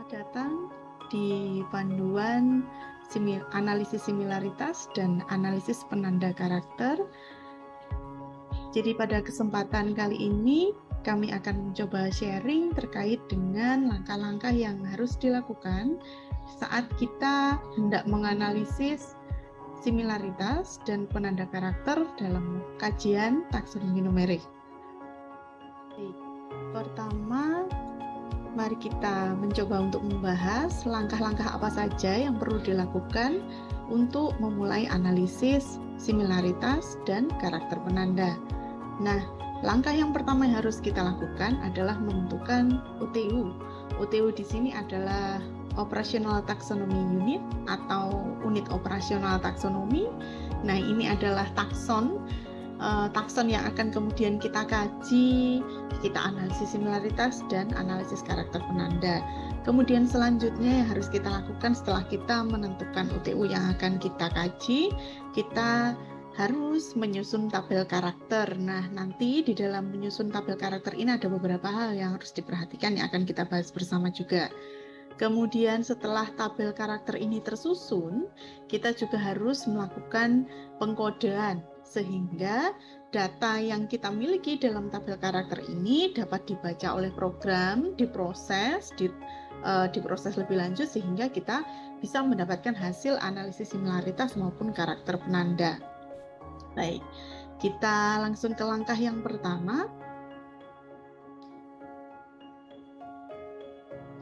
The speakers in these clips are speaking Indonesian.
datang di panduan analisis similaritas dan analisis penanda karakter. Jadi pada kesempatan kali ini kami akan mencoba sharing terkait dengan langkah-langkah yang harus dilakukan saat kita hendak menganalisis similaritas dan penanda karakter dalam kajian taksonomi numerik. Pertama, mari kita mencoba untuk membahas langkah-langkah apa saja yang perlu dilakukan untuk memulai analisis similaritas dan karakter penanda. Nah, langkah yang pertama yang harus kita lakukan adalah menentukan UTU. UTU di sini adalah Operational Taxonomy Unit atau unit operasional taksonomi. Nah, ini adalah takson yang akan kemudian kita kaji, kita analisis similaritas dan analisis karakter penanda. Kemudian selanjutnya yang harus kita lakukan setelah kita menentukan UTU yang akan kita kaji, kita harus menyusun tabel karakter. Nah, nanti di dalam menyusun tabel karakter ini ada beberapa hal yang harus diperhatikan yang akan kita bahas bersama juga. Kemudian setelah tabel karakter ini tersusun, kita juga harus melakukan pengkodean sehingga data yang kita miliki dalam tabel karakter ini dapat dibaca oleh program, diproses lebih lanjut sehingga kita bisa mendapatkan hasil analisis similaritas maupun karakter penanda. Baik, kita langsung ke langkah yang pertama.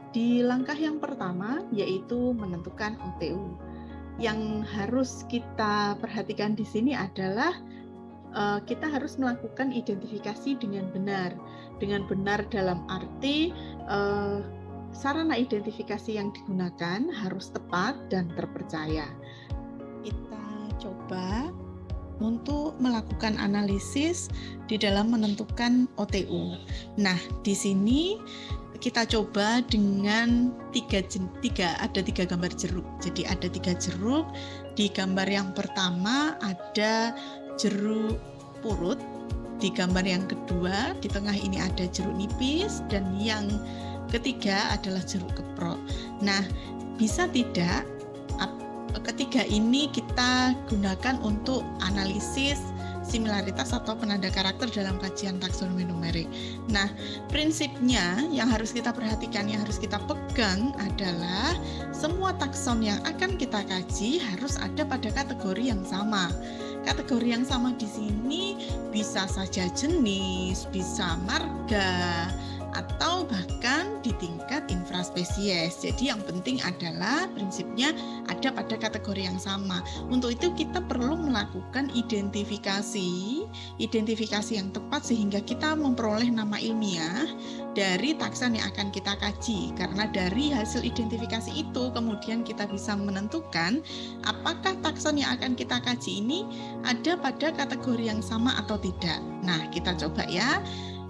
Di langkah yang pertama yaitu menentukan UTU. Yang harus kita perhatikan di sini adalah kita harus melakukan identifikasi dengan benar. Dengan benar dalam arti sarana identifikasi yang digunakan harus tepat dan terpercaya. Kita coba untuk melakukan analisis di dalam menentukan OTU. Nah, di sini kita coba dengan tiga gambar jeruk. Jadi ada 3 jeruk. Di gambar yang pertama ada jeruk purut. Di gambar yang kedua di tengah ini ada jeruk nipis dan yang ketiga adalah jeruk keprok. Nah, bisa tidak ketiga ini kita gunakan untuk analisis similaritas atau penanda karakter dalam kajian taksonomi numerik. Nah, prinsipnya yang harus kita perhatikan, yang harus kita pegang adalah semua takson yang akan kita kaji harus ada pada kategori yang sama. Kategori yang sama di sini bisa saja jenis, bisa marga, atau bahkan di tingkat infraspesies. Jadi yang penting adalah prinsipnya ada pada kategori yang sama. Untuk itu kita perlu melakukan identifikasi yang tepat sehingga kita memperoleh nama ilmiah dari takson yang akan kita kaji. Karena dari hasil identifikasi itu kemudian kita bisa menentukan apakah takson yang akan kita kaji ini ada pada kategori yang sama atau tidak. Nah, kita coba ya.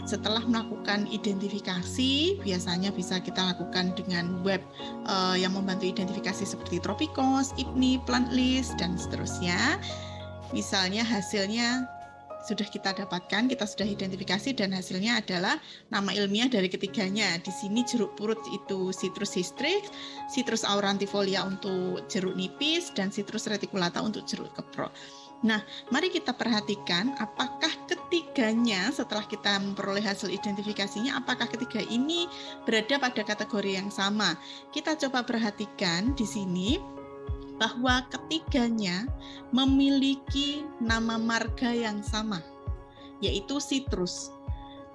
Setelah melakukan identifikasi, biasanya bisa kita lakukan dengan web yang membantu identifikasi seperti Tropicos, IPNI, Plantlist, dan seterusnya. Misalnya hasilnya sudah kita dapatkan, kita sudah identifikasi dan hasilnya adalah nama ilmiah dari ketiganya. Di sini jeruk purut itu Citrus hystrix, Citrus aurantifolia untuk jeruk nipis, dan Citrus reticulata untuk jeruk keprok. Nah, mari kita perhatikan apakah ketiganya setelah kita memperoleh hasil identifikasinya, apakah ketiga ini berada pada kategori yang sama. Kita coba perhatikan di sini bahwa ketiganya memiliki nama marga yang sama, yaitu citrus.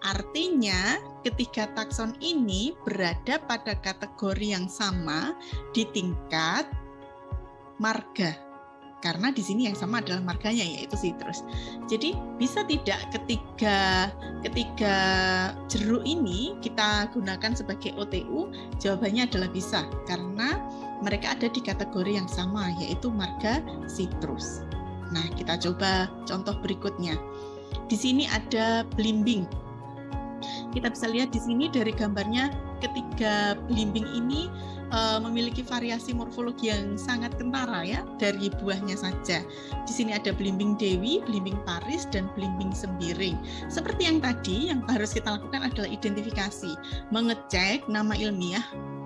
Artinya, ketiga takson ini berada pada kategori yang sama di tingkat marga. Karena di sini yang sama adalah marganya yaitu citrus. Jadi bisa tidak ketiga jeruk ini kita gunakan sebagai OTU? Jawabannya adalah bisa karena mereka ada di kategori yang sama yaitu marga citrus. Nah, kita coba contoh berikutnya. Di sini ada belimbing. Kita bisa lihat di sini dari gambarnya ketiga belimbing ini memiliki variasi morfologi yang sangat kentara ya dari buahnya saja. Di sini ada belimbing dewi, belimbing paris, dan belimbing sembiring. Seperti yang tadi, yang harus kita lakukan adalah identifikasi, mengecek nama ilmiah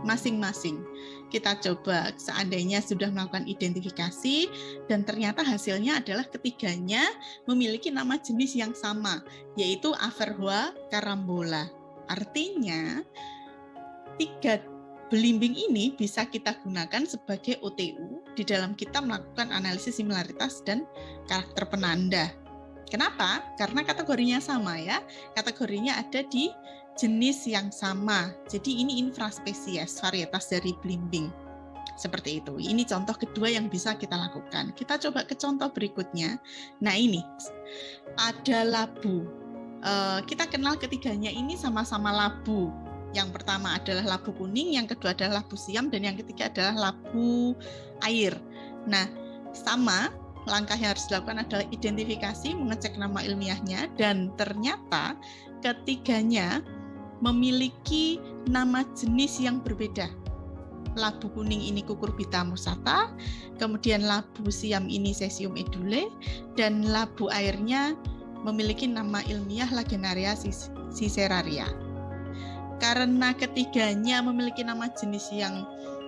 masing-masing. Kita coba seandainya sudah melakukan identifikasi dan ternyata hasilnya adalah ketiganya memiliki nama jenis yang sama, yaitu Averrhoa carambola. Artinya 3 belimbing ini bisa kita gunakan sebagai OTU di dalam kita melakukan analisis similaritas dan karakter penanda. Kenapa? Karena kategorinya sama ya. Kategorinya ada di jenis yang sama. Jadi ini infraspesies, varietas dari belimbing. Seperti itu. Ini contoh kedua yang bisa kita lakukan. Kita coba ke contoh berikutnya. Nah ini, ada labu. Kita kenal ketiganya ini sama-sama labu. Yang pertama adalah labu kuning, yang kedua adalah labu siam, dan yang ketiga adalah labu air. Nah, sama. Langkah yang harus dilakukan adalah identifikasi, mengecek nama ilmiahnya, dan ternyata ketiganya memiliki nama jenis yang berbeda. Labu kuning ini Cucurbita moussata, kemudian labu siam ini Cesium edule, dan labu airnya memiliki nama ilmiah Lagenaria ciceraria. Karena ketiganya memiliki nama jenis yang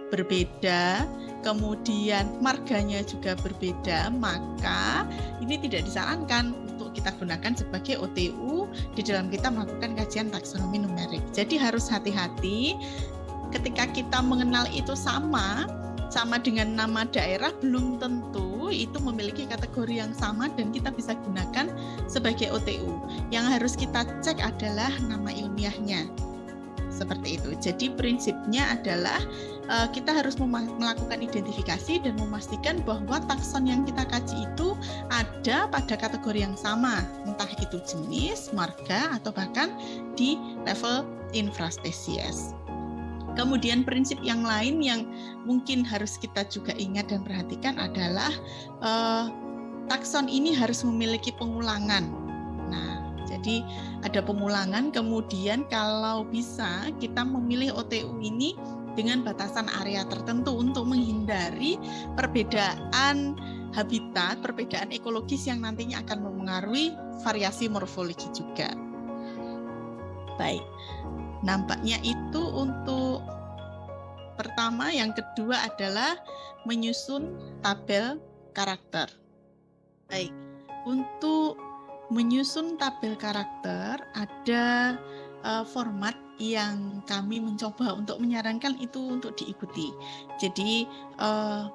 berbeda, kemudian marganya juga berbeda, maka ini tidak disarankan untuk kita gunakan sebagai OTU di dalam kita melakukan kajian taksonomi numerik. Jadi harus hati-hati ketika kita mengenal itu sama dengan nama daerah, belum tentu itu memiliki kategori yang sama dan kita bisa gunakan sebagai OTU. Yang harus kita cek adalah nama ilmiahnya. Seperti itu. Jadi prinsipnya adalah kita harus melakukan identifikasi dan memastikan bahwa takson yang kita kaji itu ada pada kategori yang sama, entah itu jenis, marga, atau bahkan di level infraspesies. Kemudian prinsip yang lain yang mungkin harus kita juga ingat dan perhatikan adalah takson ini harus memiliki pengulangan. Nah, jadi ada pengulangan, kemudian kalau bisa kita memilih OTU ini dengan batasan area tertentu untuk menghindari perbedaan habitat, perbedaan ekologis yang nantinya akan mempengaruhi variasi morfologi juga. Baik, nampaknya itu untuk pertama. Yang kedua adalah menyusun tabel karakter. Baik, untuk menyusun tabel karakter ada format yang kami mencoba untuk menyarankan itu untuk diikuti. Jadi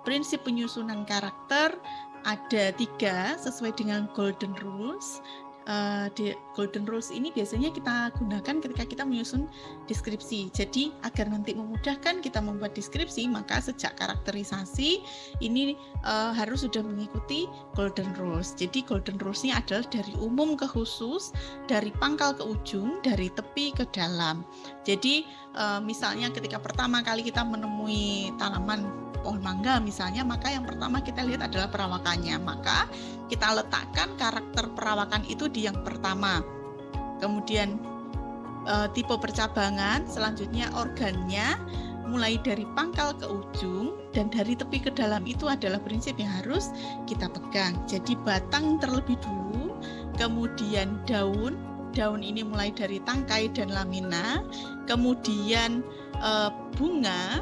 prinsip penyusunan karakter ada 3 sesuai dengan Golden Rules. Di Golden Rules ini biasanya kita gunakan ketika kita menyusun deskripsi. Jadi agar nanti memudahkan kita membuat deskripsi, maka sejak karakterisasi ini harus sudah mengikuti Golden Rules. Jadi Golden Rules-nya adalah dari umum ke khusus, dari pangkal ke ujung, dari tepi ke dalam. Jadi misalnya ketika pertama kali kita menemui tanaman pohon mangga misalnya, maka yang pertama kita lihat adalah perawakannya. Maka kita letakkan karakter perawakan itu di yang pertama. Kemudian tipe percabangan, selanjutnya organnya, mulai dari pangkal ke ujung, dan dari tepi ke dalam itu adalah prinsip yang harus kita pegang. Jadi batang terlebih dulu, kemudian daun ini mulai dari tangkai dan lamina, kemudian bunga,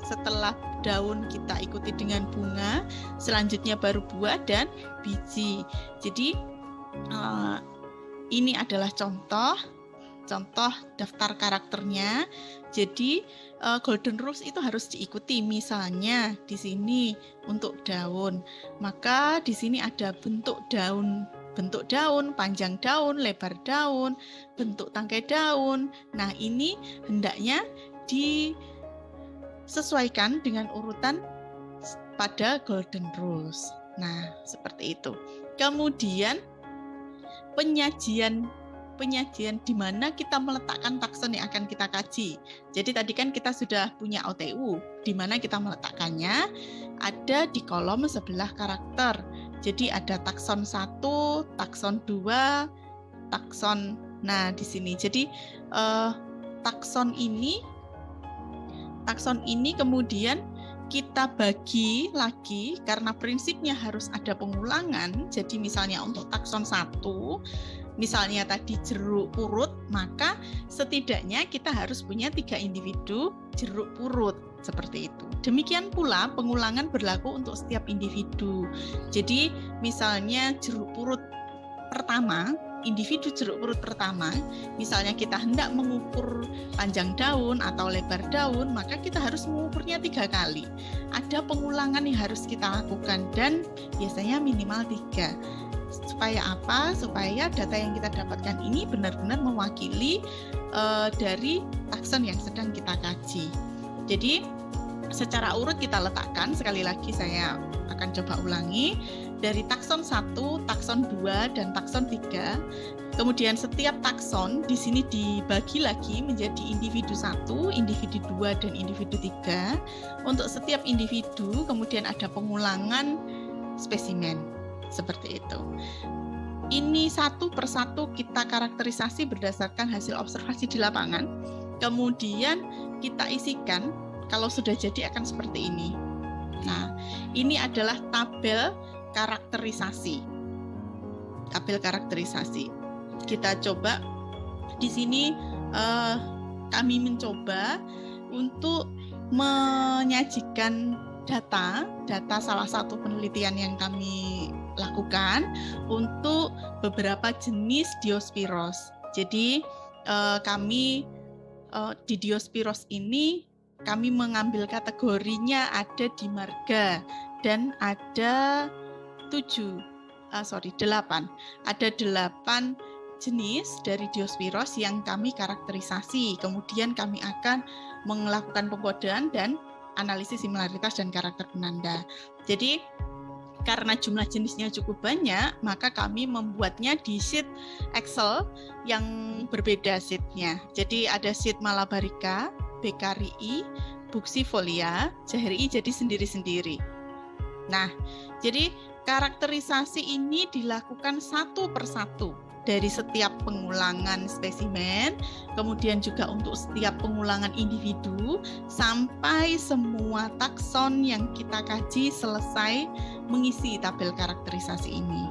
setelah daun kita ikuti dengan bunga, selanjutnya baru buah dan biji. Jadi ini adalah contoh daftar karakternya. Jadi Golden Rules itu harus diikuti. Misalnya di sini untuk daun, maka di sini ada bentuk daun, panjang daun, lebar daun, bentuk tangkai daun. Nah, ini hendaknya disesuaikan dengan urutan pada Golden Rules. Nah, seperti itu. Kemudian penyajian di mana kita meletakkan takson yang akan kita kaji. Jadi tadi kan kita sudah punya OTU, di mana kita meletakkannya ada di kolom sebelah karakter. Jadi ada takson 1, takson 2, takson. Nah, di sini. Jadi takson ini kemudian kita bagi lagi karena prinsipnya harus ada pengulangan. Jadi misalnya untuk takson 1 misalnya tadi jeruk purut, maka setidaknya kita harus punya 3 individu jeruk purut, seperti itu. Demikian pula pengulangan berlaku untuk setiap individu. Jadi misalnya jeruk purut pertama, individu jeruk purut pertama, misalnya kita hendak mengukur panjang daun atau lebar daun, maka kita harus mengukurnya 3 kali. Ada pengulangan yang harus kita lakukan dan biasanya minimal 3. Supaya apa? Supaya data yang kita dapatkan ini benar-benar mewakili dari takson yang sedang kita kaji. Jadi secara urut kita letakkan, sekali lagi saya akan coba ulangi, dari takson 1, takson 2, dan takson 3. Kemudian setiap takson di sini dibagi lagi menjadi individu 1, individu 2, dan individu 3. Untuk setiap individu kemudian ada pengulangan spesimen, seperti itu. Ini satu persatu kita karakterisasi berdasarkan hasil observasi di lapangan. Kemudian kita isikan, kalau sudah jadi akan seperti ini. Nah, ini adalah tabel karakterisasi. Tabel karakterisasi. Kita coba di sini kami mencoba untuk menyajikan data salah satu penelitian yang kami lakukan untuk beberapa jenis Diospyros. Jadi kami di Diospyros ini kami mengambil kategorinya ada di marga dan ada 8. Ada 8 jenis dari Diospyros yang kami karakterisasi. Kemudian kami akan melakukan pengkodean dan analisis similaritas dan karakter penanda. Jadi karena jumlah jenisnya cukup banyak, maka kami membuatnya di sheet Excel yang berbeda sheetnya. Jadi ada sheet Malabarica, Beccarii, Buxifolia, Jaherii jadi sendiri-sendiri. Nah, jadi karakterisasi ini dilakukan satu persatu dari setiap pengulangan spesimen, kemudian juga untuk setiap pengulangan individu, sampai semua takson yang kita kaji selesai mengisi tabel karakterisasi ini.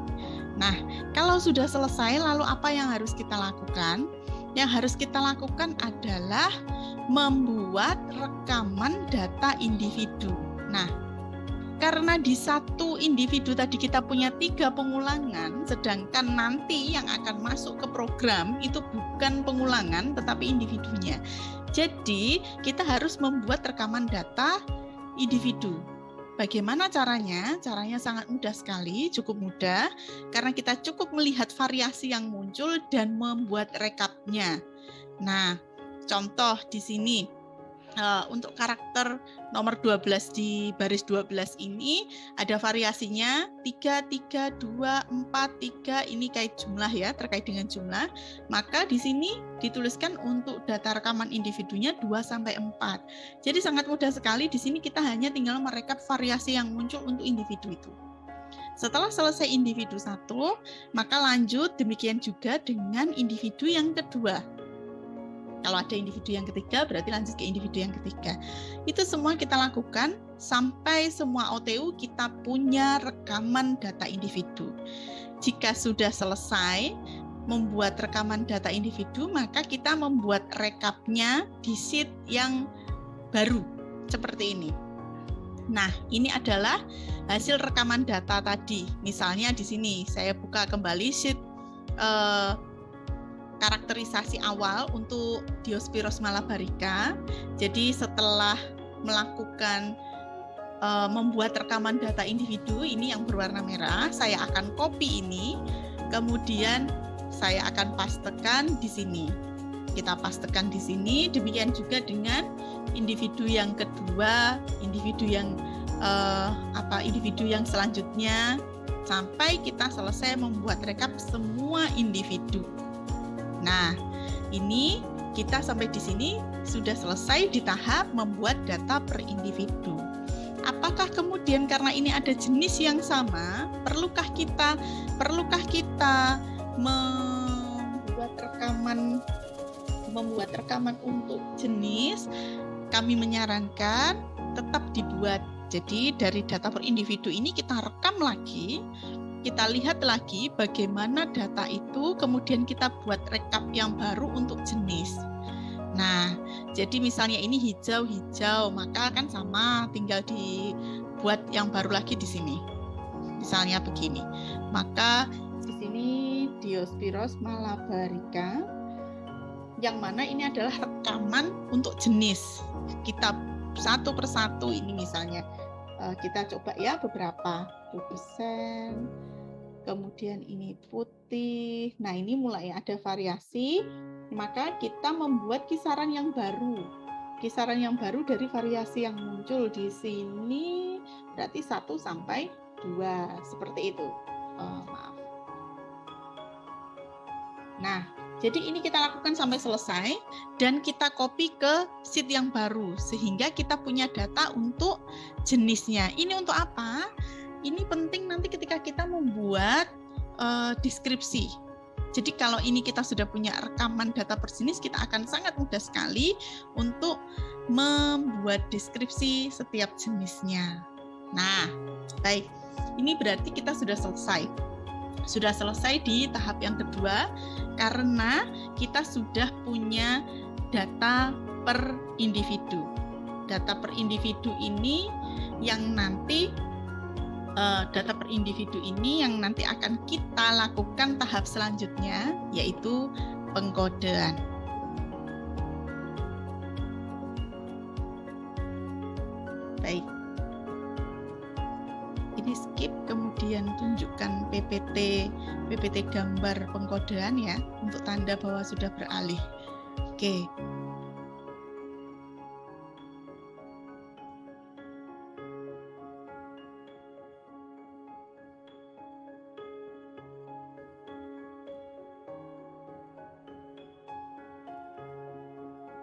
Nah, kalau sudah selesai, lalu apa yang harus kita lakukan? Yang harus kita lakukan adalah membuat rekaman data individu. Nah, karena di satu individu tadi kita punya 3 pengulangan, sedangkan nanti yang akan masuk ke program itu bukan pengulangan tetapi individunya. Jadi kita harus membuat rekaman data individu. Bagaimana caranya? Caranya sangat mudah sekali, cukup mudah, karena kita cukup melihat variasi yang muncul dan membuat rekapnya. Nah, contoh di sini. Untuk karakter nomor 12 di baris 12 ini ada variasinya 3, 3, 2, 4, 3, ini kait jumlah ya, terkait dengan jumlah. Maka di sini dituliskan untuk data rekaman individunya 2 sampai 4. Jadi sangat mudah sekali, di sini kita hanya tinggal merekap variasi yang muncul untuk individu itu. Setelah selesai individu 1, maka lanjut demikian juga dengan individu yang kedua. Kalau ada individu yang ketiga, berarti lanjut ke individu yang ketiga. Itu semua kita lakukan sampai semua OTU kita punya rekaman data individu. Jika sudah selesai membuat rekaman data individu, maka kita membuat rekapnya di sheet yang baru, seperti ini. Nah, ini adalah hasil rekaman data tadi. Misalnya di sini, saya buka kembali sheet karakterisasi awal untuk Diospyros malabarica. Jadi setelah melakukan membuat rekaman data individu ini yang berwarna merah, saya akan copy ini, kemudian saya akan pastekan di sini. Kita pastekan di sini. Demikian juga dengan individu yang kedua, individu yang individu yang selanjutnya, sampai kita selesai membuat rekap semua individu. Nah, ini kita sampai di sini sudah selesai di tahap membuat data per individu. Apakah kemudian karena ini ada jenis yang sama, perlukah kita membuat rekaman untuk jenis? Kami menyarankan tetap dibuat. Jadi dari data per individu ini kita rekam lagi kita lihat lagi bagaimana data itu, kemudian kita buat rekap yang baru untuk jenis. Nah, jadi misalnya ini hijau-hijau, maka kan sama, tinggal dibuat yang baru lagi di sini. Misalnya begini, maka di sini Diospyros malabarica, yang mana ini adalah rekaman untuk jenis. Kita satu persatu ini misalnya, kita coba ya beberapa, pupusen, kemudian ini putih. Nah, ini mulai ada variasi, maka kita membuat kisaran yang baru. Kisaran yang baru dari variasi yang muncul di sini berarti 1 sampai 2, seperti itu. Maaf. Nah, jadi ini kita lakukan sampai selesai dan kita copy ke sheet yang baru sehingga kita punya data untuk jenisnya. Ini untuk apa? Ini penting nanti ketika kita membuat deskripsi. Jadi kalau ini kita sudah punya rekaman data per jenis, kita akan sangat mudah sekali untuk membuat deskripsi setiap jenisnya. Nah, baik. Ini berarti kita sudah selesai. Sudah selesai di tahap yang kedua karena kita sudah punya data per individu. Data per individu ini yang nanti data per individu ini yang nanti akan kita lakukan tahap selanjutnya, yaitu pengkodean. Baik. Ini skip, kemudian tunjukkan PPT gambar pengkodean ya, untuk tanda bahwa sudah beralih. Oke.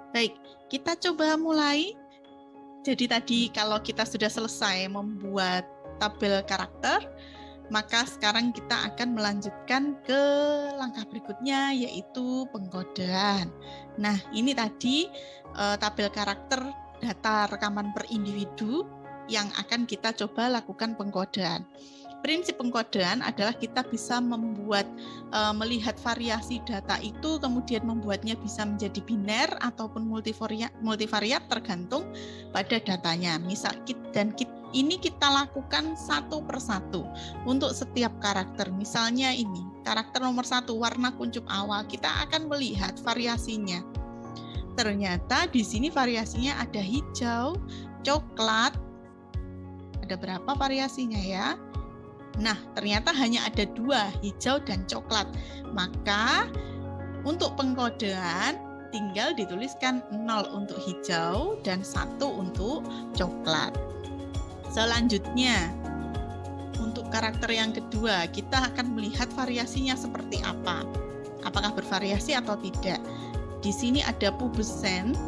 Baik, kita coba mulai. Jadi tadi kalau kita sudah selesai membuat tabel karakter, maka sekarang kita akan melanjutkan ke langkah berikutnya, yaitu pengkodean. Nah, ini tadi tabel karakter data rekaman per individu yang akan kita coba lakukan pengkodean. Prinsip pengkodean adalah kita bisa membuat, melihat variasi data itu, kemudian membuatnya bisa menjadi biner ataupun multivariat tergantung pada datanya. Ini kita lakukan satu persatu untuk setiap karakter. Misalnya ini, karakter nomor 1, warna kuncup awal, kita akan melihat variasinya. Ternyata di sini variasinya ada hijau, coklat, ada berapa variasinya ya? Nah, ternyata hanya ada 2, hijau dan coklat. Maka untuk pengkodean tinggal dituliskan 0 untuk hijau dan 1 untuk coklat. Selanjutnya, untuk karakter yang kedua, kita akan melihat variasinya seperti apa. Apakah bervariasi atau tidak. Di sini ada pubescens,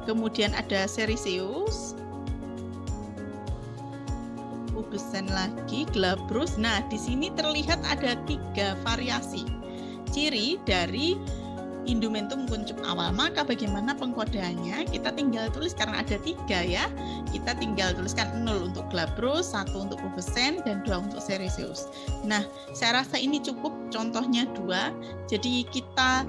kemudian ada seriseus, pubescens lagi, glabrus. Nah, di sini terlihat ada 3 variasi ciri dari indumentum kuncup awal. Maka bagaimana pengkodeannya? Kita tinggal tulis, karena ada 3 ya. Kita tinggal tuliskan 0 untuk glabrus, 1 untuk pubescens, dan 2 untuk seriseus. Nah, saya rasa ini cukup, contohnya 2. Jadi kita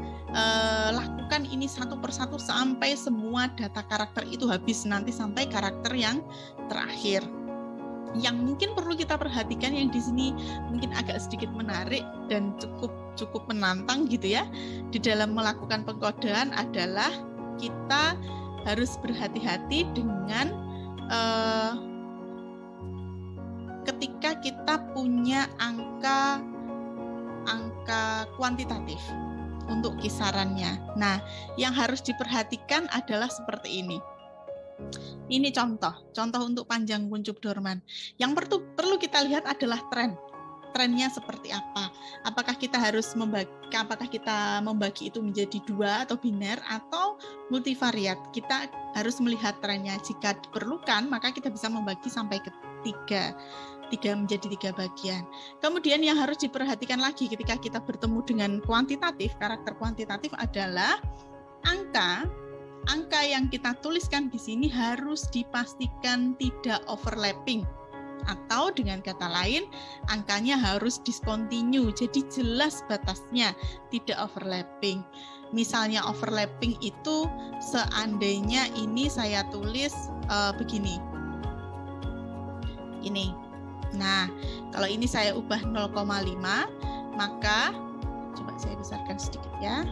lakukan ini satu persatu sampai semua data karakter itu habis, nanti sampai karakter yang terakhir. Yang mungkin perlu kita perhatikan yang di sini mungkin agak sedikit menarik dan cukup menantang gitu ya di dalam melakukan pengkodean adalah kita harus berhati-hati dengan ketika kita punya angka kuantitatif untuk kisarannya. Nah, yang harus diperhatikan adalah seperti ini. Ini contoh untuk panjang kuncup dorman. Yang perlu kita lihat adalah trennya seperti apa. Apakah kita membagi itu menjadi 2 atau biner atau multivariat. Kita harus melihat trennya. Jika diperlukan, maka kita bisa membagi sampai ke 3 menjadi 3 bagian. Kemudian yang harus diperhatikan lagi ketika kita bertemu dengan karakter kuantitatif adalah angka yang kita tuliskan di sini harus dipastikan tidak overlapping Atau dengan kata lain, angkanya harus discontinue, jadi jelas batasnya, tidak overlapping. Misalnya overlapping itu seandainya ini saya tulis begini. Ini. Nah, kalau ini saya ubah 0,5, maka coba saya besarkan sedikit ya.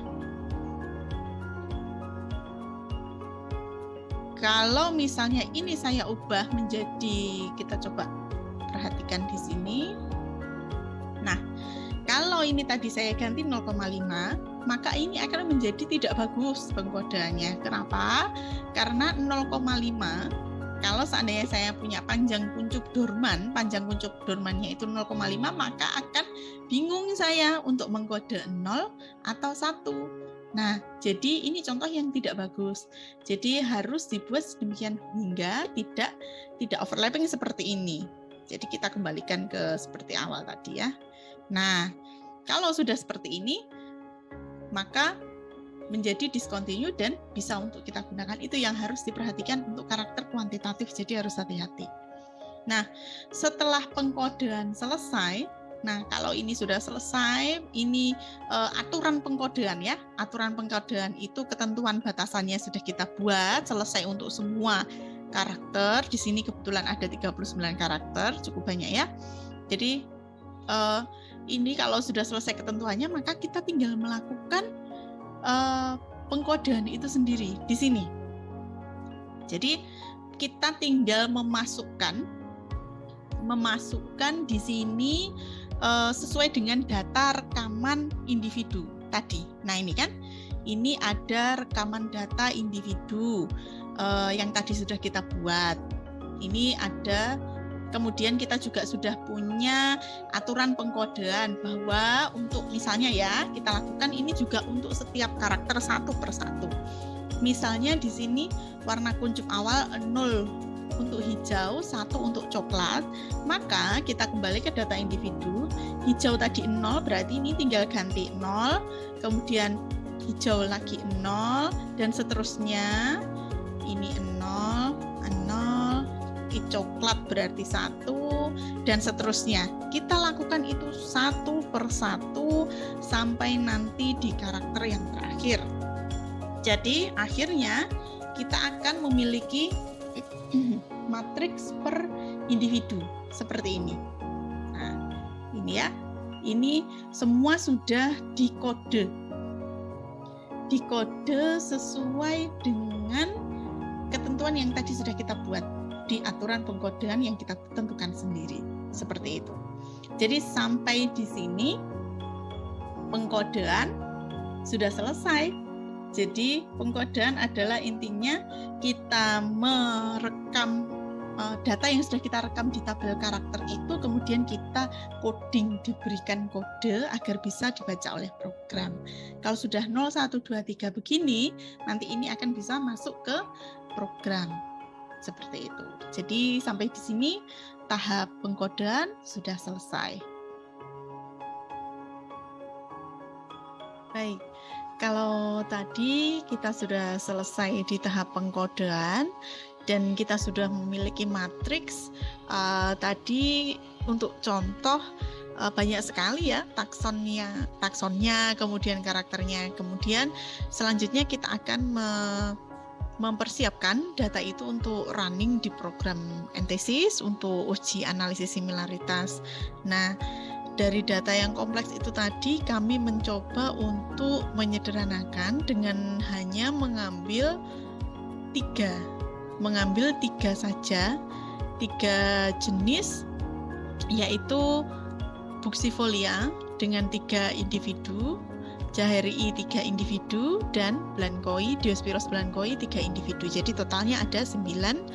Kalau misalnya ini saya ubah menjadi, kita coba perhatikan di sini. Nah, kalau ini tadi saya ganti 0,5, maka ini akan menjadi tidak bagus pengkodeannya. Kenapa? Karena 0,5, kalau seandainya saya punya panjang kuncup Dorman, panjang kuncup Dormannya itu 0,5, maka akan bingung saya untuk mengkode 0 atau 1. Nah, jadi ini contoh yang tidak bagus. Jadi harus dibuat sedemikian hingga tidak overlapping seperti ini. Jadi kita kembalikan ke seperti awal tadi ya. Nah, kalau sudah seperti ini, maka menjadi discontinue dan bisa untuk kita gunakan. Itu yang harus diperhatikan untuk karakter kuantitatif, jadi harus hati-hati. Nah, setelah pengkodean selesai, nah kalau ini sudah selesai, ini aturan pengkodean ya. Aturan pengkodean itu ketentuan batasannya sudah kita buat, selesai untuk semua karakter. Di sini kebetulan ada 39 karakter, cukup banyak ya. Jadi ini kalau sudah selesai ketentuannya, maka kita tinggal melakukan pengkodean itu sendiri di sini. Jadi kita tinggal memasukkan di sini sesuai dengan data rekaman individu tadi. Nah ini kan, ini ada rekaman data individu yang tadi sudah kita buat. Ini ada. Kemudian kita juga sudah punya aturan pengkodean bahwa untuk misalnya ya, kita lakukan ini juga untuk setiap karakter satu per satu. Misalnya di sini warna kuncup awal 0 untuk hijau, 1 untuk coklat, maka kita kembali ke data individu. Hijau tadi 0, berarti ini tinggal ganti 0, kemudian hijau lagi 0, dan seterusnya. Ini 0, 0, coklat berarti 1, dan seterusnya. Kita lakukan itu satu per satu sampai nanti di karakter yang terakhir. Jadi akhirnya kita akan memiliki matriks per individu seperti ini. Nah, ini ya. Ini semua sudah dikode. Dikode sesuai dengan ketentuan yang tadi sudah kita buat di aturan pengkodean yang kita tentukan sendiri. Seperti itu. Jadi sampai di sini pengkodean sudah selesai. Jadi pengkodean adalah intinya kita merekam data yang sudah kita rekam di tabel karakter itu, kemudian kita coding, diberikan kode agar bisa dibaca oleh program. Kalau sudah 0, 1, 2, 3 begini, nanti ini akan bisa masuk ke program. Seperti itu. Jadi sampai di sini tahap pengkodean sudah selesai. Baik, kalau tadi kita sudah selesai di tahap pengkodean dan kita sudah memiliki matriks, tadi untuk contoh banyak sekali ya taksonnya, kemudian karakternya, kemudian selanjutnya kita akan mempersiapkan data itu untuk running di program Entesis untuk uji analisis similaritas. Nah, dari data yang kompleks itu tadi kami mencoba untuk menyederhanakan dengan hanya mengambil tiga saja, 3 jenis, yaitu Buxifolia dengan 3 individu, Jaherii 3 individu, dan Blankoi, Diospyros blankoi 3 individu. Jadi totalnya ada 9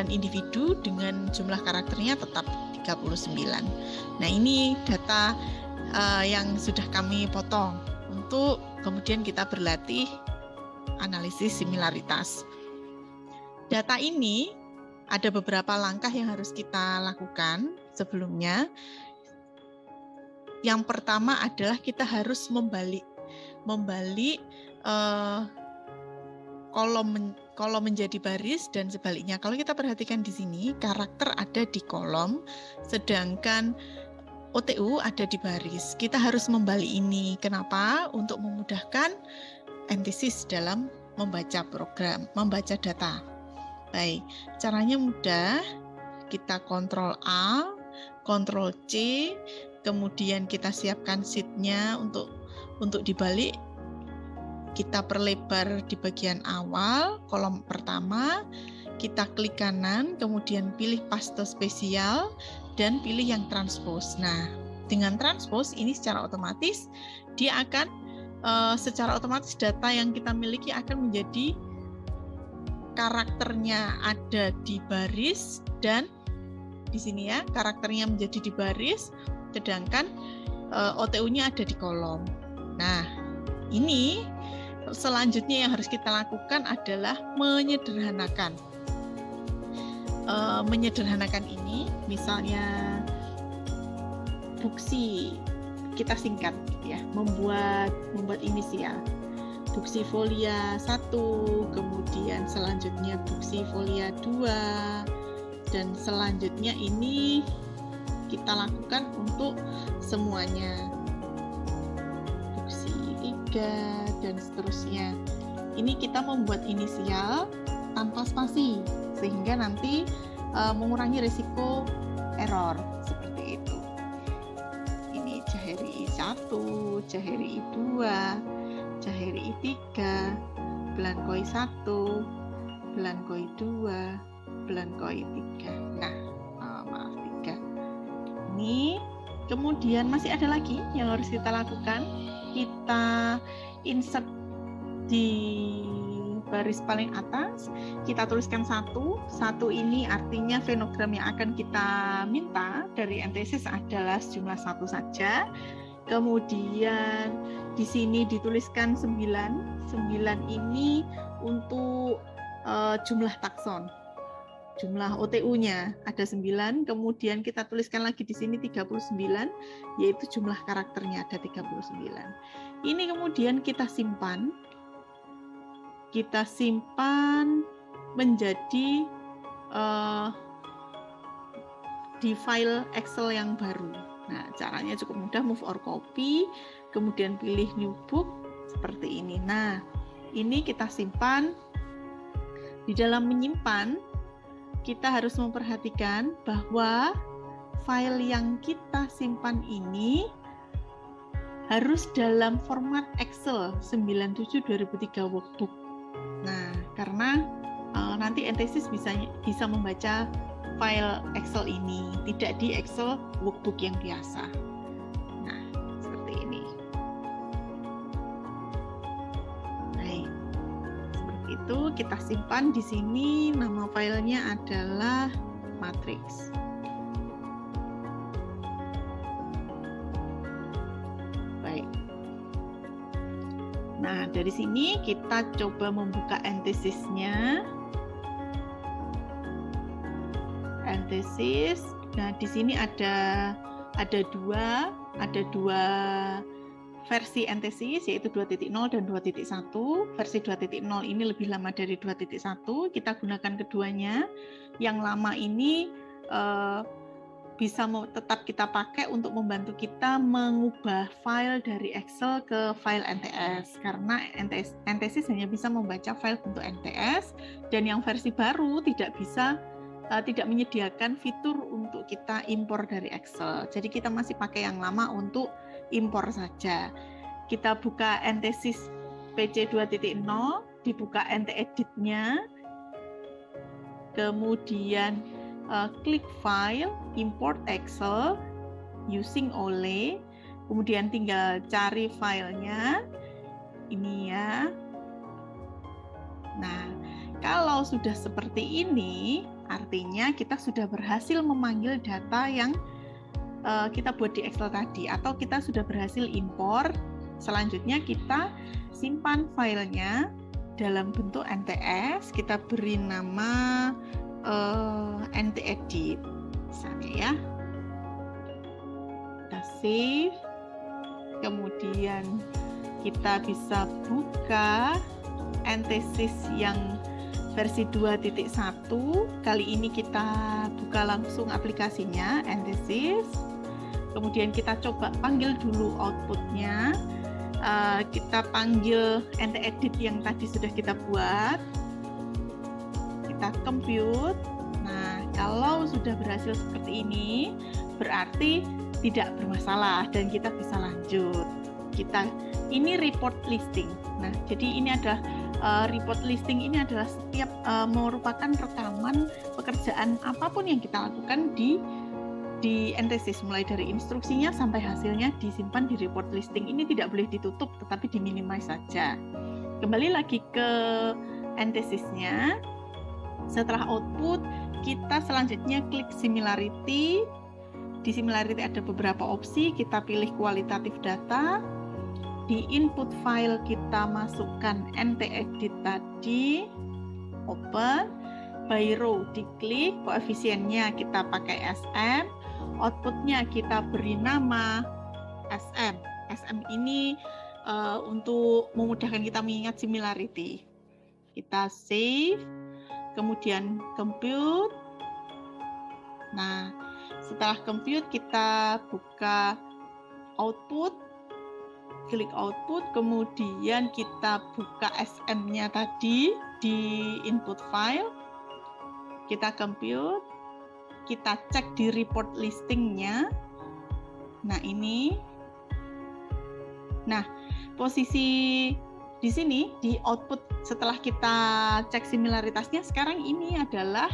individu dengan jumlah karakternya tetap 39. Nah ini data yang sudah kami potong untuk kemudian kita berlatih analisis similaritas. Data ini ada beberapa langkah yang harus kita lakukan sebelumnya. Yang pertama adalah kita harus membalik kolom menjadi baris dan sebaliknya. Kalau kita perhatikan di sini, karakter ada di kolom, sedangkan OTU ada di baris. Kita harus membalik ini. Kenapa? Untuk memudahkan antesis dalam membaca program, membaca data. Baik, caranya mudah. Kita Ctrl A, Ctrl C, kemudian kita siapkan sheet-nya untuk dibalik. Kita perlebar di bagian awal, kolom pertama, kita klik kanan, kemudian pilih paste spesial, dan pilih yang transpose. Nah, dengan transpose ini secara otomatis, dia akan secara otomatis data yang kita miliki akan menjadi karakternya ada di baris, dan di sini ya, karakternya menjadi di baris, sedangkan OTU-nya ada di kolom. Nah, ini selanjutnya yang harus kita lakukan adalah menyederhanakan. Menyederhanakan ini, misalnya buksi kita singkat, ya, membuat inisial. Buksi folia 1, kemudian selanjutnya buksi folia 2, dan selanjutnya ini kita lakukan untuk semuanya. Buksi 3 dan seterusnya. Ini kita membuat inisial tanpa spasi sehingga nanti mengurangi risiko error seperti itu. Ini Jaheri I1, Jaheri I2, Jaheri I3, Blankoi 1, Blankoi 2, Blankoi 3. Nah, maaf 3. Ini kemudian masih ada lagi yang harus kita lakukan. Kita insert di baris paling atas, kita tuliskan 1. 1 ini artinya fenogram yang akan kita minta dari antesis adalah jumlah 1 saja. Kemudian di sini dituliskan 9. 9 ini untuk jumlah takson. Jumlah OTU-nya ada 9, kemudian kita tuliskan lagi di sini 39, yaitu jumlah karakternya ada 39. Ini kemudian kita simpan menjadi di file Excel yang baru. Nah, caranya cukup mudah, move or copy, kemudian pilih new book seperti ini. Nah, ini kita simpan. Di dalam menyimpan, kita harus memperhatikan bahwa file yang kita simpan ini harus dalam format Excel 97/2003 workbook. Nah, karena nanti antesis bisa membaca file Excel ini, tidak di Excel workbook yang biasa. Nah, seperti ini. Baik. Seperti itu, kita simpan di sini, nama filenya adalah matrix. Baik. Nah, dari sini kita coba membuka antesisnya. Antesis. Nah, di sini ada dua versi antesis, yaitu 2.0 dan 2.1. Versi 2.0 ini lebih lama dari 2.1. Kita gunakan keduanya. Yang lama ini bisa tetap kita pakai untuk membantu kita mengubah file dari Excel ke file NTS, karena antesis hanya bisa membaca file bentuk NTS, dan yang versi baru tidak menyediakan fitur untuk kita impor dari Excel. Jadi kita masih pakai yang lama untuk impor saja. Kita buka antesis PC 2.0, dibuka NT-edit-nya, kemudian klik file, import Excel, using Ole, kemudian tinggal cari filenya, ini ya. Nah, kalau sudah seperti ini, artinya kita sudah berhasil memanggil data yang kita buat di Excel tadi, atau kita sudah berhasil impor. Selanjutnya kita simpan filenya dalam bentuk NTS, kita beri nama NT-edit misalnya ya. Kita save, kemudian kita bisa buka antesis yang versi 2.1. Kali ini kita buka langsung aplikasinya, Anthesis. Kemudian kita coba panggil dulu outputnya. Kita panggil NT-edit yang tadi sudah kita buat. Kita compute. Nah, kalau sudah berhasil seperti ini, berarti tidak bermasalah dan kita bisa lanjut. Ini report listing. Nah, jadi ini adalah report listing ini adalah setiap merupakan rekaman pekerjaan apapun yang kita lakukan di Anthesis, mulai dari instruksinya sampai hasilnya disimpan di report listing. Ini tidak boleh ditutup, tetapi diminimize saja. Kembali lagi ke Anthesisnya. Setelah output, kita selanjutnya klik similarity. Di similarity ada beberapa opsi, kita pilih kualitatif data. Di input file kita masukkan NT-edit tadi, open, by row diklik, koefisiennya kita pakai SM, outputnya kita beri nama SM. SM ini untuk memudahkan kita mengingat similarity. Kita save, kemudian compute. Nah, setelah compute kita buka output, klik output, kemudian kita buka SM-nya tadi di input file, kita compute, kita cek di report listing-nya. Nah, ini. Nah, posisi di sini di output setelah kita cek similaritasnya, sekarang ini adalah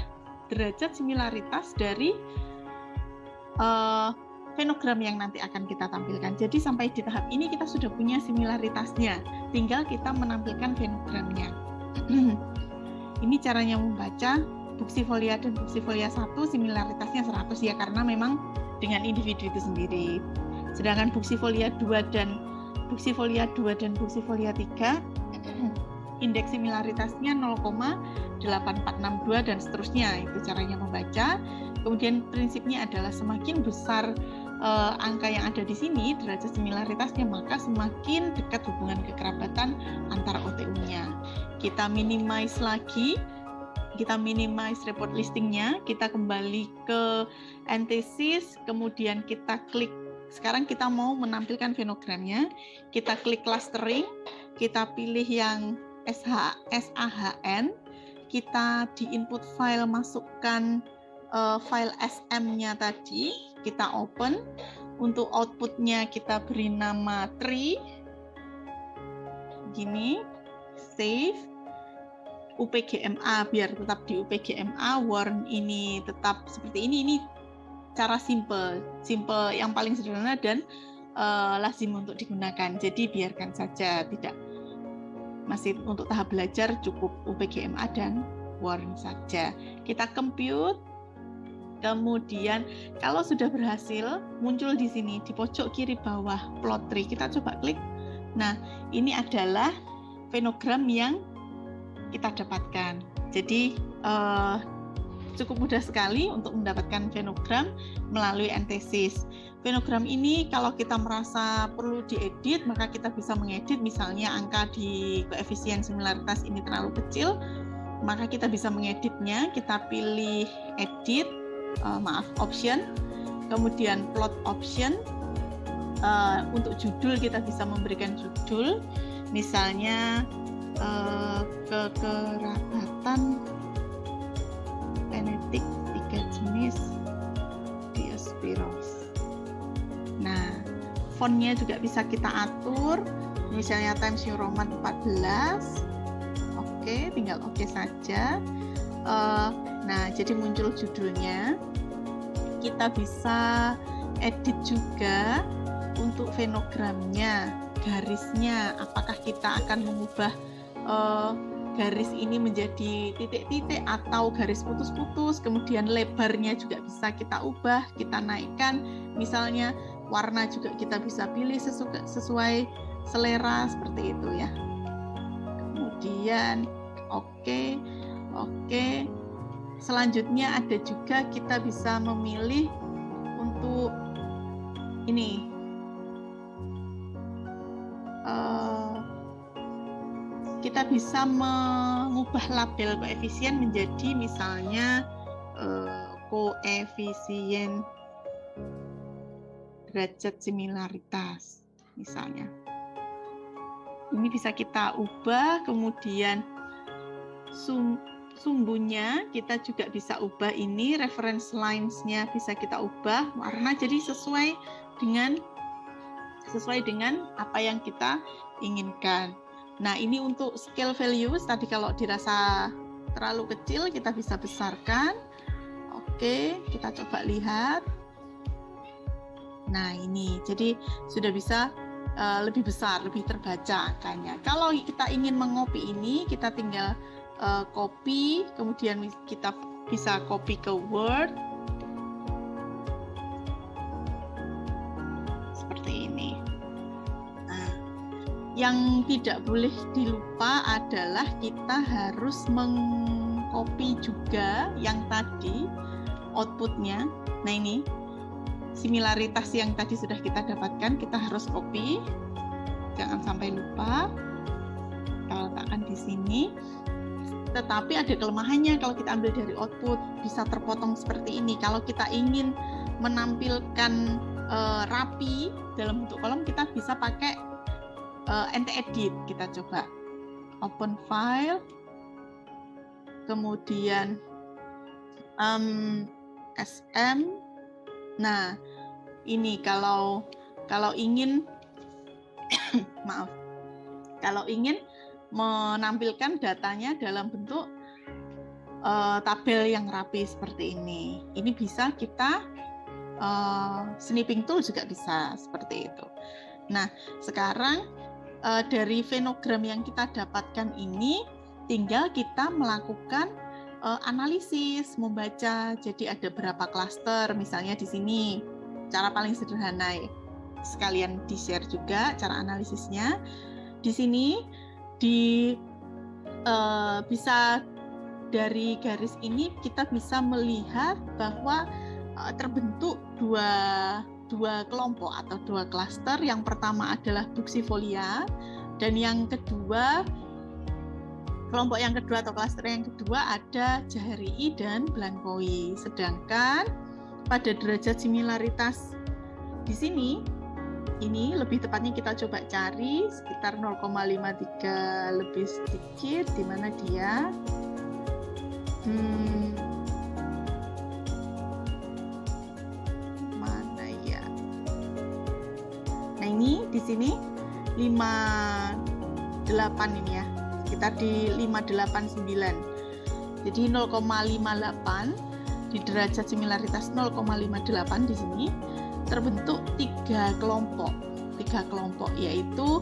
derajat similaritas dari fenogram yang nanti akan kita tampilkan. Jadi sampai di tahap ini kita sudah punya similaritasnya, tinggal kita menampilkan fenogramnya. Ini caranya membaca. Buxifolia dan Buxifolia 1 similaritasnya 100 ya, karena memang dengan individu itu sendiri. Sedangkan Buxifolia 2 dan Buxifolia 3 indeks similaritasnya 0,8462 dan seterusnya. Itu caranya membaca. Kemudian prinsipnya adalah semakin besar angka yang ada di sini, derajat similaritasnya, maka semakin dekat hubungan kekerabatan antara OTU-nya. Kita minimize lagi, kita minimize report listing-nya, kita kembali ke Anthesis, kemudian kita klik, sekarang kita mau menampilkan fenogramnya, kita klik clustering, kita pilih yang SAHN, kita di input file masukkan file SM-nya tadi, kita open. Untuk outputnya kita beri nama tree, gini, save, UPGMA biar tetap di UPGMA, warn ini tetap seperti ini cara simple yang paling sederhana dan lazim untuk digunakan. Jadi biarkan saja, tidak, masih untuk tahap belajar cukup UPGMA dan warn saja. Kita compute. Kemudian kalau sudah berhasil, muncul di sini di pojok kiri bawah plot tree, kita coba klik. Nah, ini adalah fenogram yang kita dapatkan. Jadi cukup mudah sekali untuk mendapatkan fenogram melalui Anthesis. Fenogram ini kalau kita merasa perlu diedit, maka kita bisa mengedit. Misalnya angka di koefisien similaritas ini terlalu kecil, maka kita bisa mengeditnya. Kita pilih edit, option, kemudian plot option. Untuk judul kita bisa memberikan judul, misalnya kekerabatan genetik 3 jenis Diospyros. Nah, fontnya juga bisa kita atur, misalnya Times New Roman 14. Oke, tinggal oke saja. Nah, jadi muncul judulnya. Kita bisa edit juga untuk fenogramnya, garisnya. Apakah kita akan mengubah garis ini menjadi titik-titik atau garis putus-putus, kemudian lebarnya juga bisa kita ubah, kita naikkan. Misalnya warna juga kita bisa pilih sesuai selera, seperti itu ya. Kemudian oke. Selanjutnya ada juga kita bisa memilih untuk ini kita bisa mengubah label koefisien menjadi misalnya koefisien derajat similaritas misalnya. Ini bisa kita ubah, kemudian sumbunya kita juga bisa ubah, ini reference lines-nya bisa kita ubah warna jadi sesuai dengan apa yang kita inginkan. Nah, ini untuk scale values tadi kalau dirasa terlalu kecil kita bisa besarkan. Oke, kita coba lihat. Nah, ini jadi sudah bisa lebih besar, lebih terbaca angkanya. Kalau kita ingin mengopi ini, kita tinggal copy, kemudian kita bisa copy ke Word seperti ini. Nah, yang tidak boleh dilupa adalah kita harus mengcopy juga yang tadi outputnya. Nah, ini similaritas yang tadi sudah kita dapatkan, kita harus copy, jangan sampai lupa. Kita letakkan di sini. Tetapi ada kelemahannya kalau kita ambil dari output, bisa terpotong seperti ini. Kalau kita ingin menampilkan rapi dalam bentuk kolom, kita bisa pakai edit. Kita coba open file, kemudian SM. Nah, ini kalau ingin maaf, kalau ingin menampilkan datanya dalam bentuk tabel yang rapi seperti ini bisa kita snipping tool juga bisa seperti itu. Nah, sekarang dari venogram yang kita dapatkan ini tinggal kita melakukan analisis, membaca. Jadi ada berapa klaster, misalnya di sini cara paling sederhana, sekalian di-share juga cara analisisnya. Di sini bisa dari garis ini kita bisa melihat bahwa terbentuk dua kelompok atau dua klaster. Yang pertama adalah Buxifolia dan yang kedua, kelompok yang kedua atau klaster yang kedua ada Jaherii dan Blankoi. Sedangkan pada derajat similaritas di sini, ini lebih tepatnya kita coba cari sekitar 0,53 lebih sedikit, di mana dia? Mana ya? Nah, ini di sini 58 ini ya. Sekitar di 589. Jadi 0,58 di derajat similaritas 0,58 di sini terbentuk tiga kelompok yaitu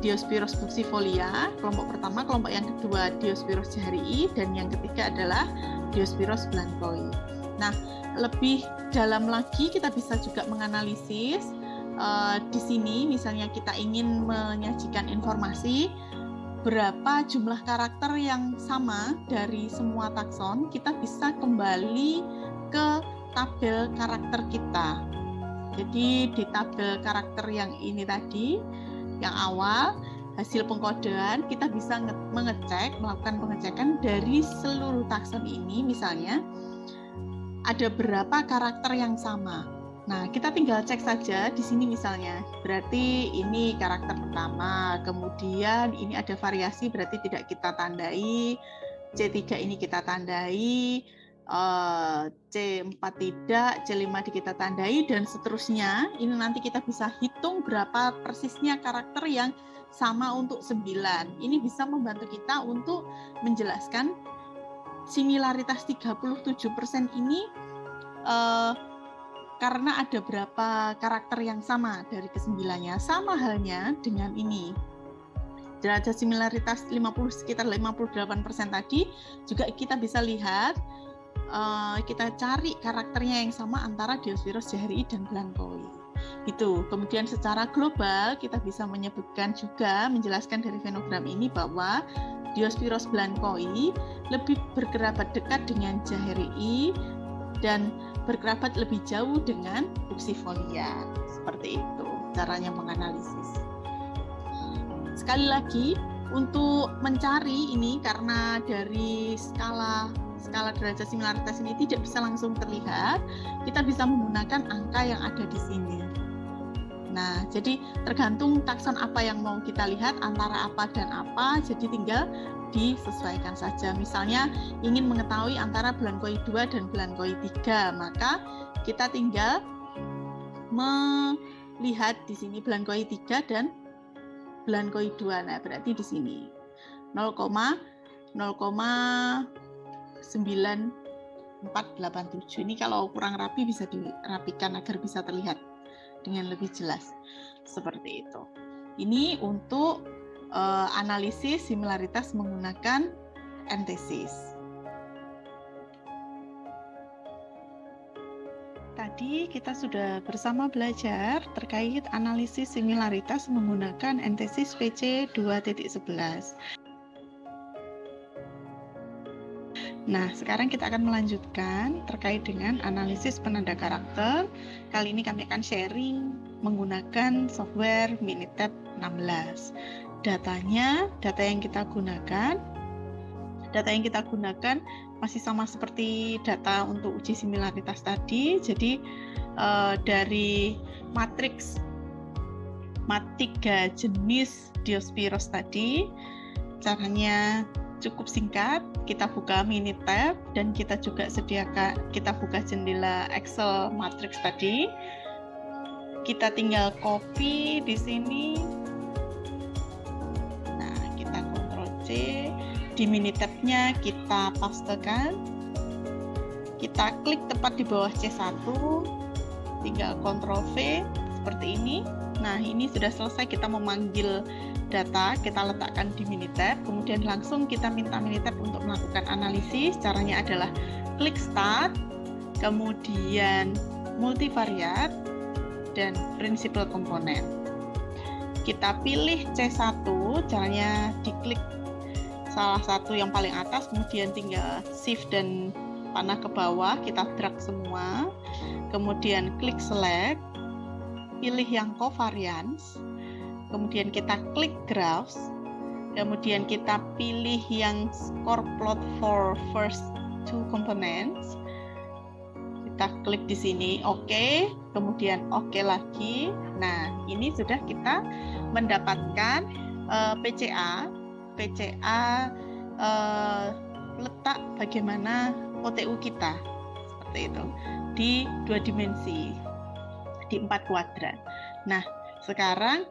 Diospyros buxifolia, kelompok pertama, kelompok yang kedua Diospyros jaherii, dan yang ketiga adalah Diospyros blankoi. Nah, lebih dalam lagi kita bisa juga menganalisis di sini, misalnya kita ingin menyajikan informasi berapa jumlah karakter yang sama dari semua takson, kita bisa kembali ke tabel karakter kita. Jadi di tabel karakter yang ini tadi, yang awal, hasil pengkodean, kita bisa melakukan pengecekan dari seluruh takson ini, misalnya ada berapa karakter yang sama. Nah, kita tinggal cek saja di sini misalnya, berarti ini karakter pertama, kemudian ini ada variasi berarti tidak kita tandai, C3 ini kita tandai, C4 tidak, C5 kita tandai, dan seterusnya. Ini nanti kita bisa hitung berapa persisnya karakter yang sama untuk 9. Ini bisa membantu kita untuk menjelaskan similaritas 37% ini karena ada berapa karakter yang sama dari ke-9-nya. Sama halnya dengan ini. Derajat similaritas sekitar 58% tadi, juga kita bisa lihat, kita cari karakternya yang sama antara Diospyros jaherii dan Blankoi. Gitu. Kemudian secara global kita bisa menyebutkan juga, menjelaskan dari venogram ini bahwa Diospyros blankoi lebih berkerabat dekat dengan Jaherii dan berkerabat lebih jauh dengan Buxifolia. Seperti itu caranya menganalisis. Sekali lagi, untuk mencari ini, karena dari skala derajat similaritas ini tidak bisa langsung terlihat, kita bisa menggunakan angka yang ada di sini. Nah, jadi tergantung takson apa yang mau kita lihat, antara apa dan apa, jadi tinggal disesuaikan saja. Misalnya ingin mengetahui antara bulan koi 2 dan bulan koi 3, maka kita tinggal melihat di sini bulan koi 3 dan bulan koi 2. Nah, berarti di sini 0,9487. Ini kalau kurang rapi bisa dirapikan agar bisa terlihat dengan lebih jelas. Seperti itu. Ini untuk analisis similaritas menggunakan antesis. Tadi kita sudah bersama belajar terkait analisis similaritas menggunakan antesis PC 2.11. Nah, sekarang kita akan melanjutkan terkait dengan analisis penanda karakter. Kali ini kami akan sharing menggunakan software Minitab 16. Data yang kita gunakan masih sama seperti data untuk uji similaritas tadi. Jadi dari matriks 3 jenis Diospyros tadi, caranya cukup singkat. Kita buka Minitab dan kita juga kita buka jendela Excel matriks tadi. Kita tinggal copy di sini. Nah, kita Ctrl C. Di Minitab-nya kita pastekan. Kita klik tepat di bawah C1. Tinggal Ctrl V seperti ini. Nah, ini sudah selesai kita memanggil data, kita letakkan di Minitab, kemudian langsung kita minta Minitab untuk melakukan analisis. Caranya adalah klik Start, kemudian multivariat, dan principal component. Kita pilih C1, caranya diklik salah satu yang paling atas, kemudian tinggal Shift dan panah ke bawah, kita drag semua, kemudian klik Select, pilih yang covariance, kemudian kita klik graphs, kemudian kita pilih yang score plot for first two components, kita klik di sini oke, kemudian oke lagi. Nah, ini sudah kita mendapatkan PCA letak bagaimana OTU kita seperti itu di 2 dimensi, di 4 kuadran. Nah, sekarang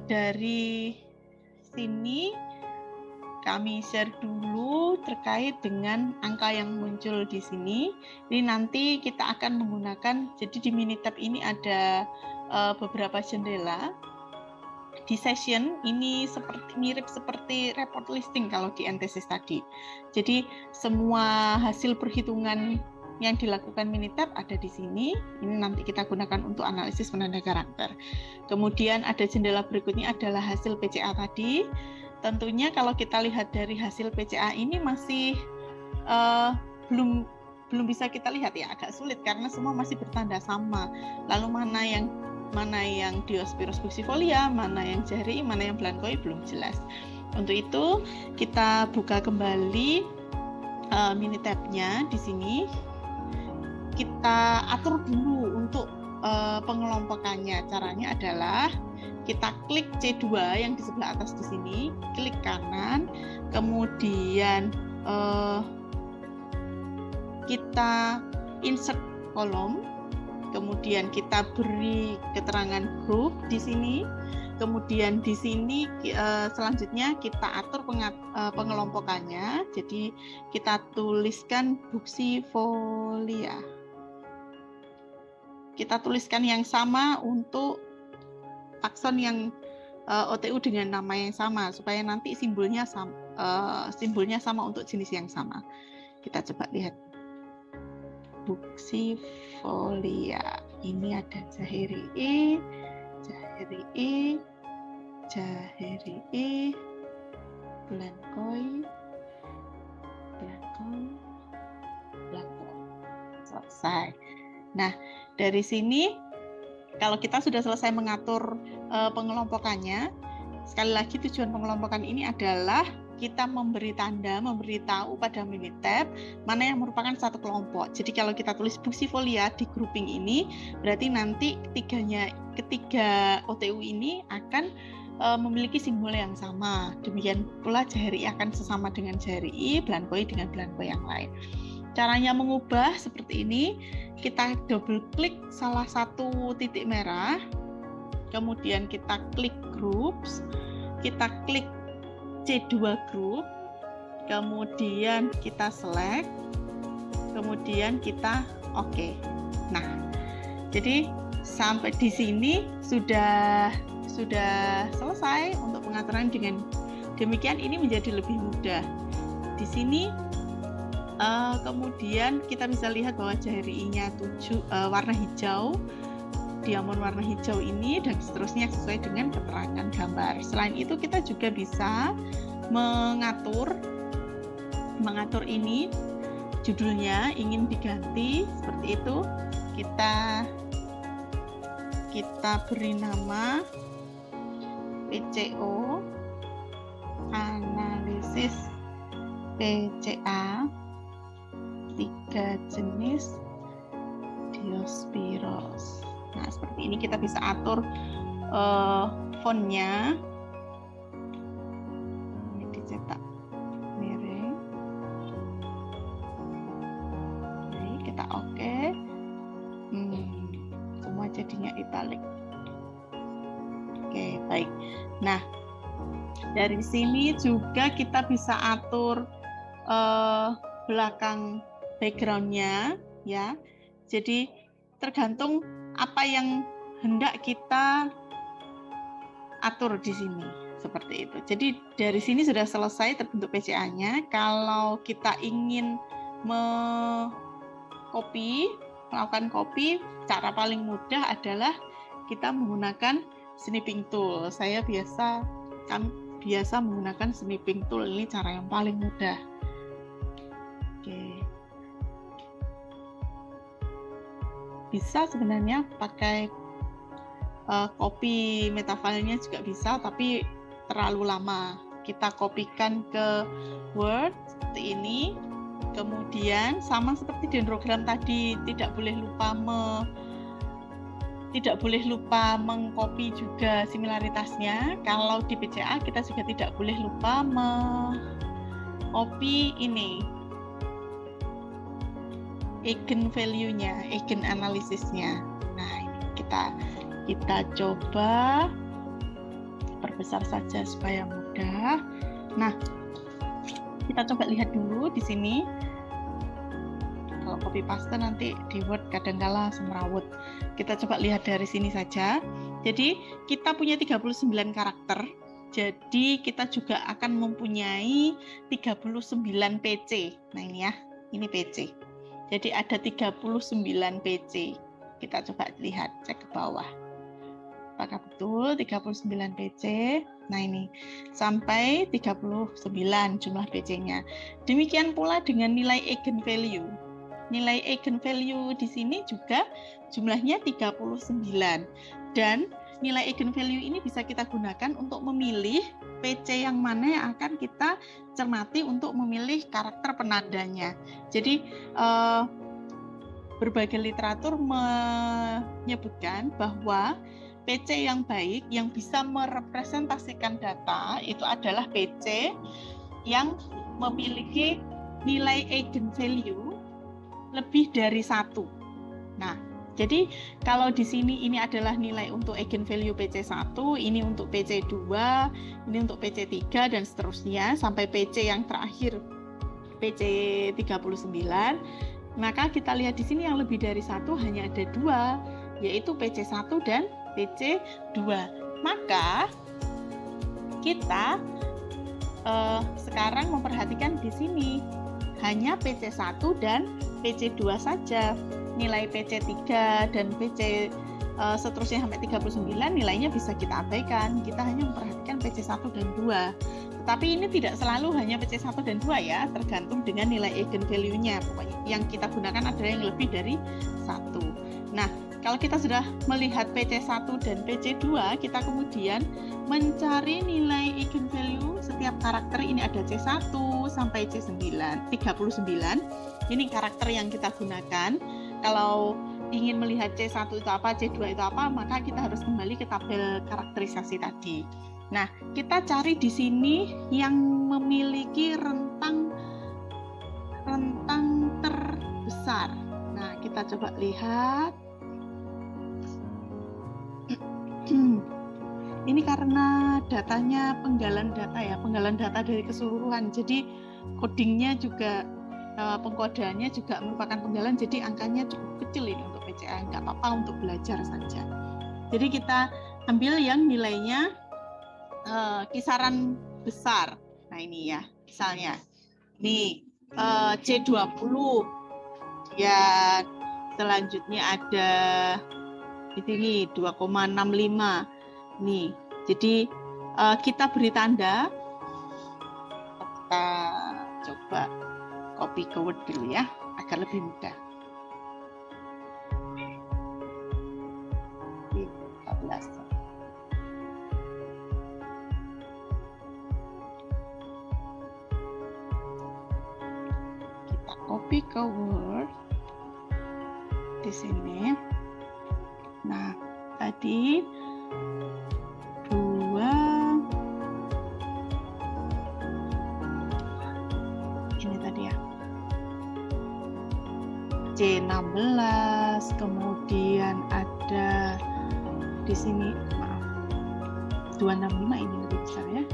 dari sini kami share dulu terkait dengan angka yang muncul di sini. Ini nanti kita akan menggunakan, jadi di Minitab ini ada beberapa jendela. Di session ini mirip seperti report listing kalau di antesis tadi. Jadi semua hasil perhitungan yang dilakukan Minitab ada di sini. Ini nanti kita gunakan untuk analisis penanda karakter. Kemudian ada jendela berikutnya adalah hasil PCA tadi. Tentunya kalau kita lihat dari hasil PCA ini masih belum bisa kita lihat ya, agak sulit karena semua masih bertanda sama. Lalu mana yang Diospyros buxifolia, mana yang Jahrii, mana yang Blankoi belum jelas. Untuk itu kita buka kembali Minitab-nya di sini. Kita atur dulu untuk pengelompokannya. Caranya adalah kita klik C2 yang di sebelah atas di sini, klik kanan, kemudian kita insert kolom, kemudian kita beri keterangan grup di sini, kemudian di sini selanjutnya kita atur pengelompokannya. Jadi kita tuliskan buxifolia. Kita tuliskan yang sama untuk takson yang OTU dengan nama yang sama supaya nanti simbolnya sama untuk jenis yang sama. Kita coba lihat buxifolia. Ini ada Jahrii, Blankoi. Selesai. Nah, dari sini kalau kita sudah selesai mengatur pengelompokannya, sekali lagi tujuan pengelompokan ini adalah kita memberi tanda, memberitahu pada Minitab mana yang merupakan satu kelompok. Jadi kalau kita tulis buxifolia di grouping ini, berarti nanti ketiga OTU ini akan memiliki simbol yang sama. Demikian pula jaheri akan sesama dengan jaheri, belankoi dengan belankoi yang lain. Caranya mengubah seperti ini, kita double klik salah satu titik merah, kemudian kita klik groups, kita klik C2 group, kemudian kita select, kemudian kita oke. Nah, jadi sampai di sini sudah selesai untuk pengaturan. Dengan demikian ini menjadi lebih mudah. Di sini kemudian kita bisa lihat bahwa jaheri-nya warna hijau, diamond warna hijau ini, dan seterusnya sesuai dengan keterangan gambar. Selain itu kita juga bisa mengatur ini judulnya ingin diganti seperti itu. Kita beri nama PCO, analisis PCA 3 jenis Diospyros. Nah, seperti ini kita bisa atur fontnya. Ini dicetak merah. Jadi kita oke. Semua jadinya italic. Oke, baik. Nah, dari sini juga kita bisa atur belakang background-nya, ya. Jadi tergantung apa yang hendak kita atur di sini, seperti itu. Jadi dari sini sudah selesai terbentuk PCA-nya. Kalau kita ingin melakukan copy, cara paling mudah adalah kita menggunakan snipping tool. Kami biasa menggunakan snipping tool, ini cara yang paling mudah. Oke. Bisa sebenarnya pakai copy metafilenya juga bisa, tapi terlalu lama. Kita kopikan ke Word seperti ini. Kemudian sama seperti dendrogram tadi, tidak boleh lupa mengcopy juga similaritasnya. Kalau di PCA kita juga tidak boleh lupa mengcopy ini eigen value-nya, eigen analisisnya. Nah, ini kita coba perbesar saja supaya mudah. Nah, kita coba lihat dulu di sini. Kalau copy paste nanti di Word kadangkala semrawut. Kita coba lihat dari sini saja. Jadi kita punya 39 karakter. Jadi kita juga akan mempunyai 39 PC. Nah ini ya, ini PC. Jadi ada 39 PC. Kita coba lihat, cek ke bawah. Apakah betul 39 PC? Nah ini, sampai 39 jumlah PC-nya. Demikian pula dengan nilai eigenvalue. Nilai eigenvalue di sini juga jumlahnya 39. Dan nilai eigenvalue ini bisa kita gunakan untuk memilih PC yang mana yang akan kita cermati untuk memilih karakter penandanya. Jadi berbagai literatur menyebutkan bahwa PC yang baik yang bisa merepresentasikan data itu adalah PC yang memiliki nilai eigenvalue lebih dari 1. Nah, jadi kalau di sini ini adalah nilai untuk eigenvalue PC1, ini untuk PC2, ini untuk PC3 dan seterusnya sampai PC yang terakhir PC39. Maka kita lihat di sini yang lebih dari 1 hanya ada 2, yaitu PC1 dan PC2. Maka kita sekarang memperhatikan di sini hanya PC1 dan PC2 saja. Nilai PC3 dan PC seterusnya sampai 39 nilainya bisa kita abaikan. Kita hanya memperhatikan PC1 dan 2. Tetapi ini tidak selalu hanya PC1 dan 2 ya, tergantung dengan nilai eigenvalue-nya. Pokoknya yang kita gunakan adalah yang lebih dari 1. Nah, Kalau kita sudah melihat PC1 dan PC2, kita kemudian mencari nilai eigenvalue setiap karakter. Ini ada C1 sampai C9, 39. Ini karakter yang kita gunakan. Kalau ingin melihat C1 itu apa, C2 itu apa, maka kita harus kembali ke tabel karakterisasi tadi. Nah, kita cari di sini yang memiliki rentang terbesar. Nah, kita coba lihat. Ini karena datanya penggalan data dari keseluruhan. Jadi codingnya juga, pengkodeannya juga merupakan penggalan. Jadi angkanya cukup kecil ini untuk PCA, nggak apa-apa untuk belajar saja. Jadi kita ambil yang nilainya kisaran besar. Nah ini ya, misalnya ini C20, ya selanjutnya ada di sini 2,65 nih. Jadi kita beri tanda, kita coba copy ke Word dulu ya agar lebih mudah. 14. Copy ke Word di sini. Nah, tadi 2 ini tadi ya. C16, kemudian ada di sini, maaf, 265 ini lebih besar ya.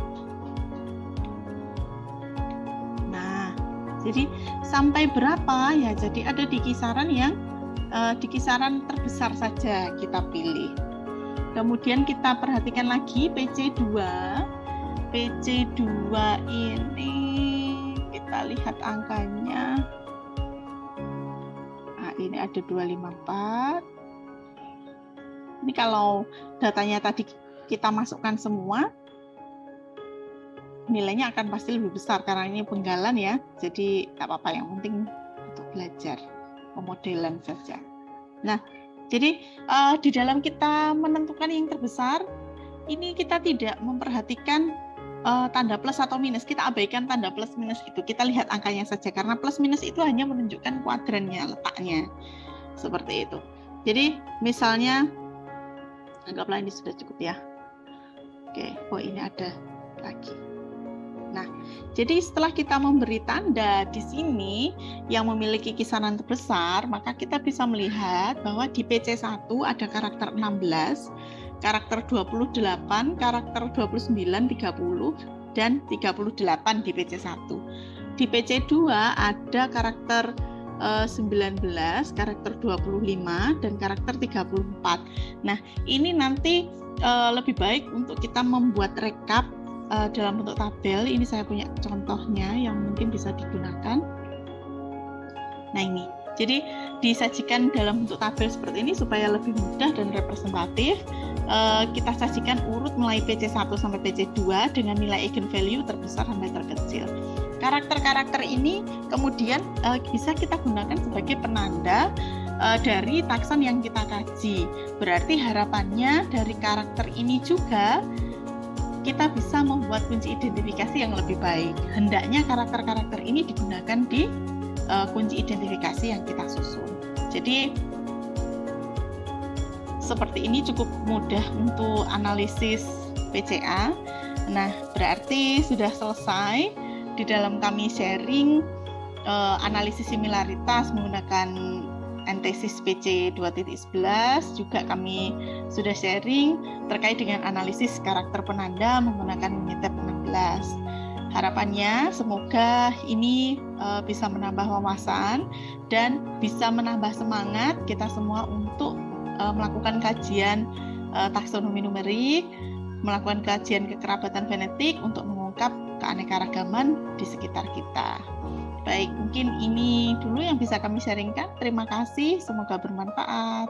Jadi sampai berapa ya? Jadi ada di kisaran yang di kisaran terbesar saja kita pilih. Kemudian kita perhatikan lagi PC2. PC2 ini kita lihat angkanya. Nah, ini ada 254. Ini kalau datanya tadi kita masukkan semua, nilainya akan pasti lebih besar karena ini penggalan ya. Jadi nggak apa-apa, yang penting untuk belajar pemodelan saja. Nah, jadi di dalam kita menentukan yang terbesar, ini kita tidak memperhatikan tanda plus atau minus. Kita abaikan tanda plus minus itu. Kita lihat angkanya saja karena plus minus itu hanya menunjukkan kuadrannya, letaknya. Seperti itu. Jadi misalnya anggaplah ini sudah cukup ya. Oke, oh ini ada lagi. Nah, jadi setelah kita memberi tanda di sini yang memiliki kisaran terbesar, maka kita bisa melihat bahwa di PC1 ada karakter 16, karakter 28, karakter 29, 30, dan 38 di PC1. Di PC2 ada karakter 19, karakter 25, dan karakter 34. Nah, ini nanti lebih baik untuk kita membuat rekap dalam bentuk tabel. Ini saya punya contohnya yang mungkin bisa digunakan. Nah ini, jadi disajikan dalam bentuk tabel seperti ini supaya lebih mudah dan representatif. Kita sajikan urut mulai PC1 sampai PC2 dengan nilai eigenvalue terbesar sampai terkecil. Karakter-karakter ini kemudian bisa kita gunakan sebagai penanda dari takson yang kita kaji. Berarti harapannya dari karakter ini juga kita bisa membuat kunci identifikasi yang lebih baik. Hendaknya karakter-karakter ini digunakan di kunci identifikasi yang kita susun. Jadi seperti ini cukup mudah untuk analisis PCA. Nah, berarti sudah selesai di dalam kami sharing analisis similaritas menggunakan antesis PC 2.11, juga kami sudah sharing terkait dengan analisis karakter penanda menggunakan Unitab 16. Harapannya semoga ini bisa menambah wawasan dan bisa menambah semangat kita semua untuk melakukan kajian taksonomi numerik, melakukan kajian kekerabatan genetik untuk mengungkap keanekaragaman di sekitar kita. Baik, mungkin ini dulu yang bisa kami sharingkan. Terima kasih, semoga bermanfaat.